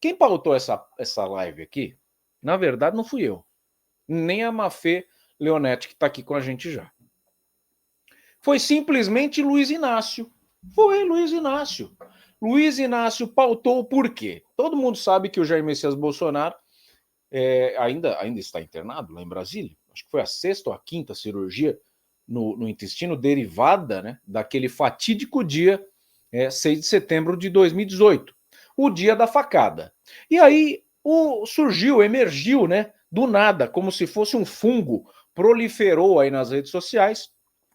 Quem pautou essa live aqui, na verdade, não fui eu. Nem a Mafê Leonetti, que está aqui com a gente já. Foi simplesmente Luiz Inácio. Foi Luiz Inácio. Luiz Inácio pautou por quê? Todo mundo sabe que o Jair Messias Bolsonaro ainda está internado lá em Brasília. Acho que foi a 6ª ou a 5ª cirurgia no intestino derivada, né, daquele fatídico dia 6 de setembro de 2018. O dia da facada. E aí emergiu, né, do nada, como se fosse um fungo, proliferou aí nas redes sociais,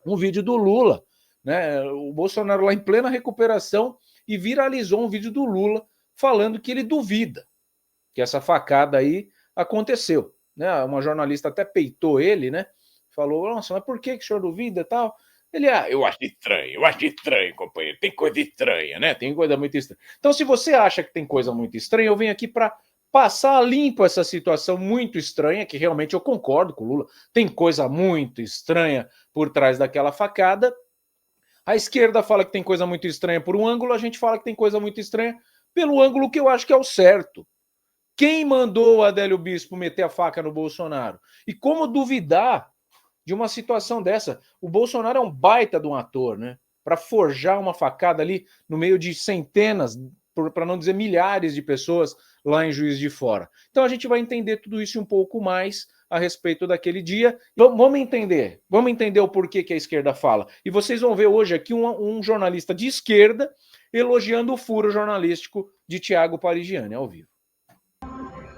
um vídeo do Lula, né, o Bolsonaro lá em plena recuperação, e viralizou um vídeo do Lula falando que ele duvida que essa facada aí aconteceu, né? Uma jornalista até peitou ele, né? Falou, nossa, mas por que o senhor duvida e tal? Ele, eu acho estranho, companheiro, tem coisa estranha, né? Tem coisa muito estranha. Então, se você acha que tem coisa muito estranha, eu venho aqui para passar limpo essa situação muito estranha, que realmente eu concordo com o Lula, tem coisa muito estranha por trás daquela facada. A esquerda fala que tem coisa muito estranha por um ângulo, a gente fala que tem coisa muito estranha pelo ângulo que eu acho que é o certo. Quem mandou o Adélio Bispo meter a faca no Bolsonaro? E como duvidar de uma situação dessa? O Bolsonaro é um baita de um ator, né? Para forjar uma facada ali no meio de centenas, para não dizer milhares de pessoas lá em Juiz de Fora. Então a gente vai entender tudo isso um pouco mais a respeito daquele dia. Vamos entender o porquê que a esquerda fala. E vocês vão ver hoje aqui um jornalista de esquerda elogiando o furo jornalístico de Thiago Parigiani ao vivo.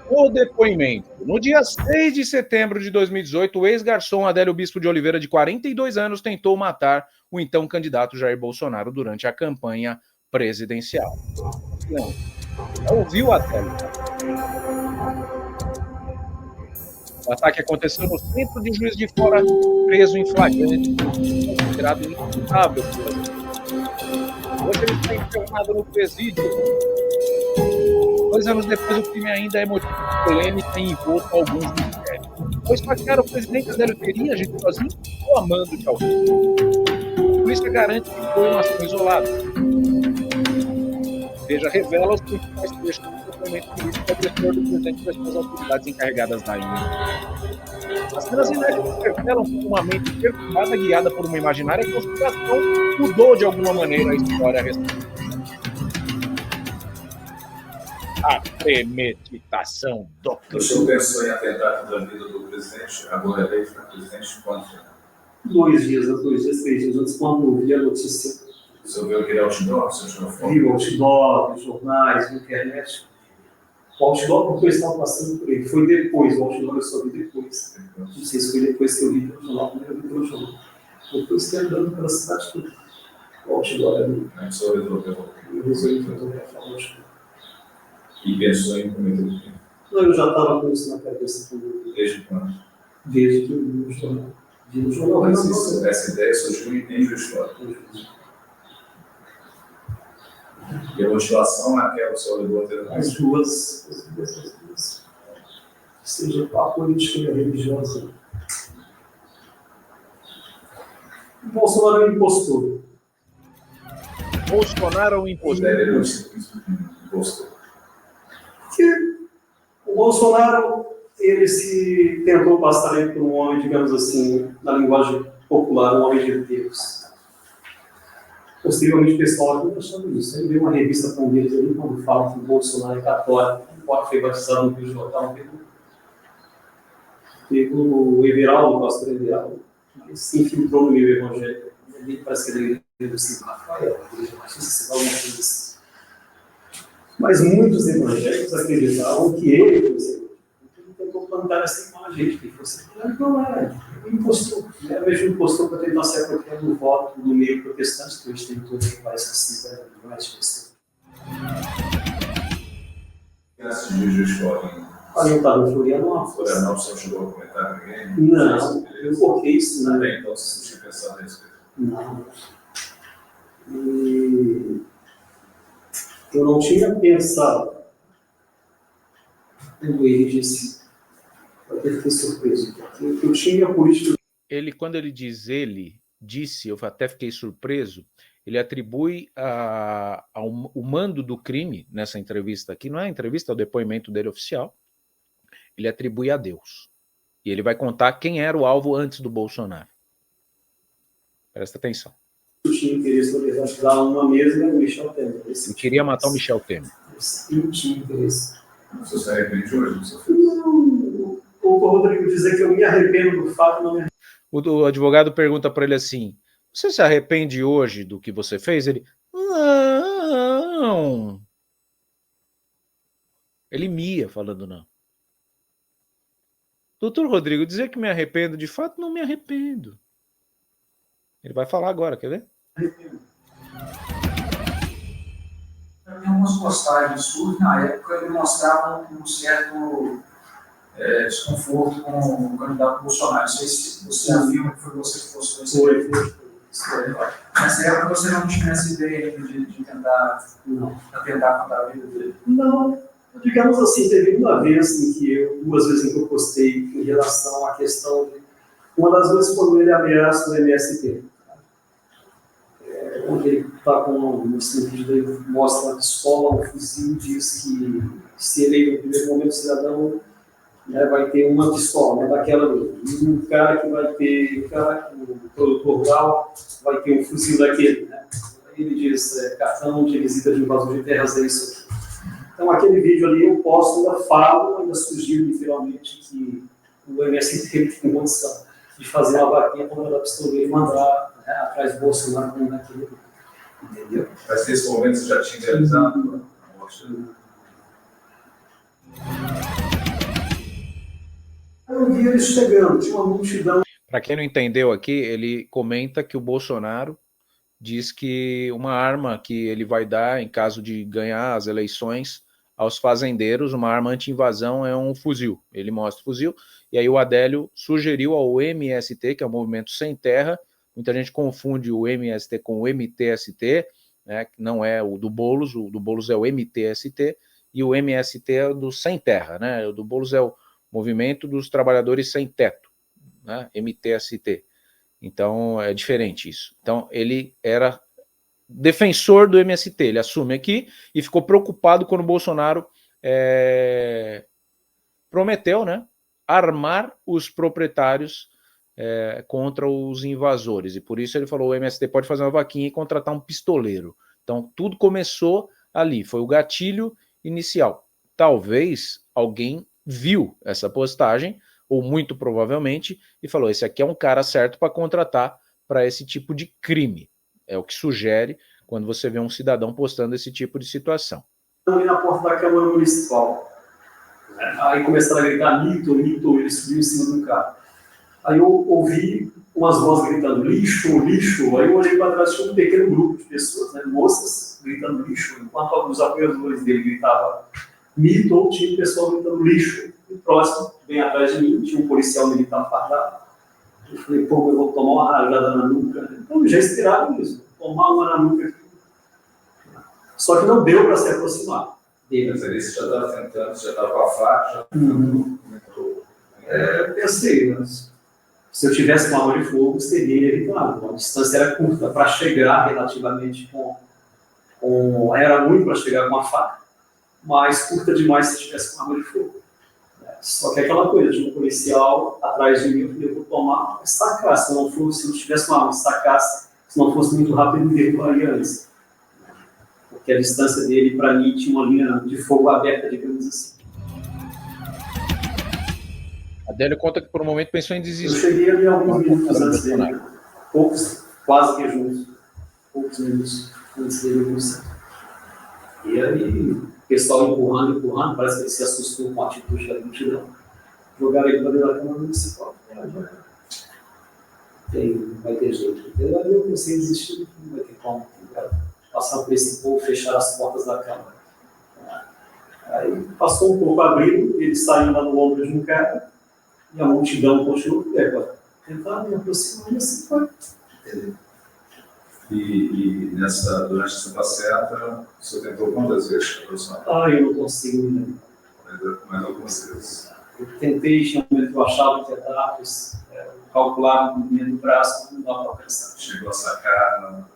O depoimento. No dia 6 de setembro de 2018, o ex-garçom Adélio Bispo de Oliveira, de 42 anos, tentou matar o então candidato Jair Bolsonaro durante a campanha presidencial. Não. Ouviu, Adélio? O ataque aconteceu no centro de Juiz de Fora, preso em flagrante, considerado imputável. Hoje ele está internado no presídio. 2 anos depois, o crime ainda é motivo de polêmica e envolto alguns mistérios. Ao esfaquear o presidente Adélio, teria agido sozinho ou amando de alguém? A polícia garante que foi uma ação isolada. Veja, revela os principais trechos do depoimento político ao diretor do presidente das suas autoridades encarregadas da investigação. As cenas inéditas revelam como uma mente perturbada, guiada por uma imaginária conspiração, mudou de alguma maneira a história a respeito. A premeditação do crime. O senhor pensou em atentar contra a vida do presidente, agora eleito presidente, quando? 2 dias, 3 dias antes, quando eu vi a notícia. Resolveu aquele outdoor, você tirou foto? Vi o outdoor, os jornais, na internet. O outdoor, porque eu estava passando por ele. Foi depois, o outdoor eu só vi depois. Não sei se foi depois que eu vi pelo jornal, primeiro eu vi pelo jornal. Depois que andando pela cidade toda. O outdoor é ali. Aí só resolveu. Eu resolvi fotografar o outdoor. E pensou em cometer o crime? Não, eu já estava com isso na cabeça. Desde quando? Desde que eu vi o jornal. Vi o jornal, Mas essa ideia surgiu em Juiz de Fora. E a motivação é que o senhor levou a ter as duas. Seja a política e a religiosa. O Bolsonaro é um impostor. Bolsonaro é um impostor. Deve não ser impostor. Porque o Bolsonaro, ele se tentou passar por um homem, digamos assim, na linguagem popular, um homem de Deus. Posteriormente, o pessoal está achando isso. Aí veio uma revista com eles ali, quando fala que o Bolsonaro é católico, pode ser batizado no Rio de Jordão, pelo o Everaldo, o pastor Everaldo, ele se infiltrou no meio evangélico. Ele parece que ele é assim, Rafael, igreja batista, se vai alguma coisa assim. Mas muitos evangélicos acreditavam que ele fosse. Ele tentou plantar essa imagem, que fosse. Não era. Ele impostou. Era mesmo impostor para tentar se apropriar do voto do meio protestante, que hoje tem todo que parece que 50 milhões de pessoas. Esse de Juiz de Fora. Ah, não estava em Florianópolis. Florianópolis, você chegou a comentar com ninguém? Não, eu coloquei isso, né? Bem, então você tinha pensado nisso. Não. E eu não tinha pensado. Como ele disse, eu até fiquei surpreso. Eu tinha política. Quando ele diz ele, disse, eu até fiquei surpreso, ele atribui o mando do crime nessa entrevista aqui, não é a entrevista, é o depoimento dele oficial, ele atribui a Deus. E ele vai contar quem era o alvo antes do Bolsonaro. Presta atenção. Eu tinha interesse, por exemplo, dar uma mesa no Michel Temer. Ele queria matar o Michel Temer. Eu tinha interesse. Você se arrepende hoje do seu Não, o Rodrigo dizer que eu me arrependo do fato, não me arrependo. O advogado pergunta para ele assim, você se arrepende hoje do que você fez? Ele, não. Ele mia falando não. Doutor Rodrigo, dizer que me arrependo, de fato, não me arrependo. Ele vai falar agora, quer ver? Tem algumas postagens suas, na época, ele mostrava um certo desconforto com o candidato Bolsonaro. Não sei se você afirma que foi você que postou esse vídeo. Nessa época você não tinha essa ideia de tentar contar a vida dele? Não. Digamos assim, teve uma vez em que duas vezes em que eu postei em relação à questão de... Uma das vezes quando ele ameaça o MST. Onde ele está com um vídeo, ele mostra uma pistola, um fuzil, diz que se ele, no primeiro momento, o cidadão vai ter uma pistola, daquela ali. E um cara que vai ter, o produtor rural, vai ter um fuzil daquele. Né? Ele diz, cartão de visita de invasão de terras, é isso aqui. Então, aquele vídeo ali eu posto, ainda falo, ainda sugiro literalmente que o MST tem condição de fazer uma vaquinha para mandar a pistoleira e mandar atrás do Bolsonaro como naquele. Entendeu? Mas nesse momento você já tinha realizado a morte? Eu vi eles chegando, tinha uma multidão. Para quem não entendeu aqui, ele comenta que o Bolsonaro diz que uma arma que ele vai dar em caso de ganhar as eleições aos fazendeiros, uma arma anti-invasão, é um fuzil. Ele mostra o fuzil, e aí o Adélio sugeriu ao MST, que é o Movimento Sem Terra, muita gente confunde o MST com o MTST, né, que não é o do Boulos é o MTST, e o MST é o do Sem Terra, né, o do Boulos é o Movimento dos Trabalhadores Sem Teto, né, MTST. Então é diferente isso. Então ele era defensor do MST, ele assume aqui e ficou preocupado quando o Bolsonaro prometeu, né, armar os proprietários contra os invasores, e por isso ele falou, o MST pode fazer uma vaquinha e contratar um pistoleiro. Então tudo começou ali, foi o gatilho inicial. Talvez alguém viu essa postagem, ou muito provavelmente, e falou, esse aqui é um cara certo para contratar para esse tipo de crime. É o que sugere quando você vê um cidadão postando esse tipo de situação. Ali na porta da Câmara Municipal. Aí começaram a gritar, mito, mito, ele subiu em cima do carro. Aí eu ouvi umas vozes gritando, lixo, lixo. Aí eu olhei para trás, tinha um pequeno grupo de pessoas, né, moças, gritando lixo, enquanto os apoiadores dele gritavam mito, ou tinha o pessoal gritando lixo. E próximo, bem atrás de mim, tinha um policial militar fardado. Eu falei, pô, eu vou tomar uma rajada na nuca. Então, já esperava isso, tomar uma na nuca aqui. Só que não deu para se aproximar dele. Mas ali você já estava tentando, já estava com a faca, já comentou. Eu pensei, mas se eu tivesse uma arma de fogo, seria inevitável. A distância era curta para chegar relativamente com... Era muito para chegar com a faca, mas curta demais se tivesse uma arma de fogo. Só que aquela coisa, tinha um policial atrás de mim, eu falei, eu vou tomar, estacar, se não tivesse uma arma, estacasse, se não fosse muito rápido, me derrubaria antes. Porque a distância dele, para mim, tinha uma linha de fogo aberta, digamos assim. Adélio conta que por um momento pensou em desistir. Eu cheguei ali alguns minutos antes dele, poucos, quase que juntos, poucos minutos antes dele começar. E aí, o pessoal empurrando, parece que ele se assustou com a atitude da multidão. Jogaram ele para dentro da Câmara Municipal. Vai ter jeito. Eu pensei em desistir, não vai ter como. Passar por esse povo, fechar as portas da Câmara. Aí passou um pouco abrindo, ele saiu lá no ombro de um cara, e a multidão continuou tentar me aproximar, e assim foi. Entendeu? E durante essa passeata, você tentou quantas vezes aproximar? Eu não consigo me lembrar. Mais algumas vezes. Eu tentei, tinha um momento que eu achava que ia dar, calcular o movimento do braço, não dá para alcançar. Chegou a sacar?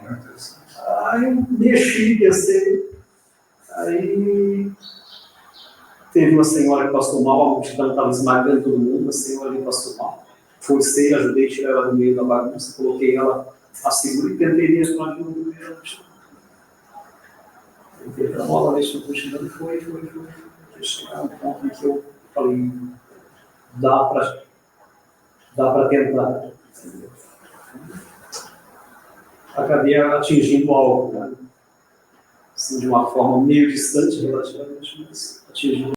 Muito interessante. Aí eu mexi, pensei. Aí teve uma senhora que passou mal, a multidão estava esmagando todo mundo, a senhora ali passou mal. Forcei, ajudei a tirar ela do meio da bagunça, coloquei ela a segura e tentei direcionar de novo no meio da multidão. Tentei dar uma bola na multidão e foi. Chegar a um ponto em que eu falei, dá para tentar. Acabei atingindo o alvo, né? Assim, de uma forma meio distante, relativamente, mas atingindo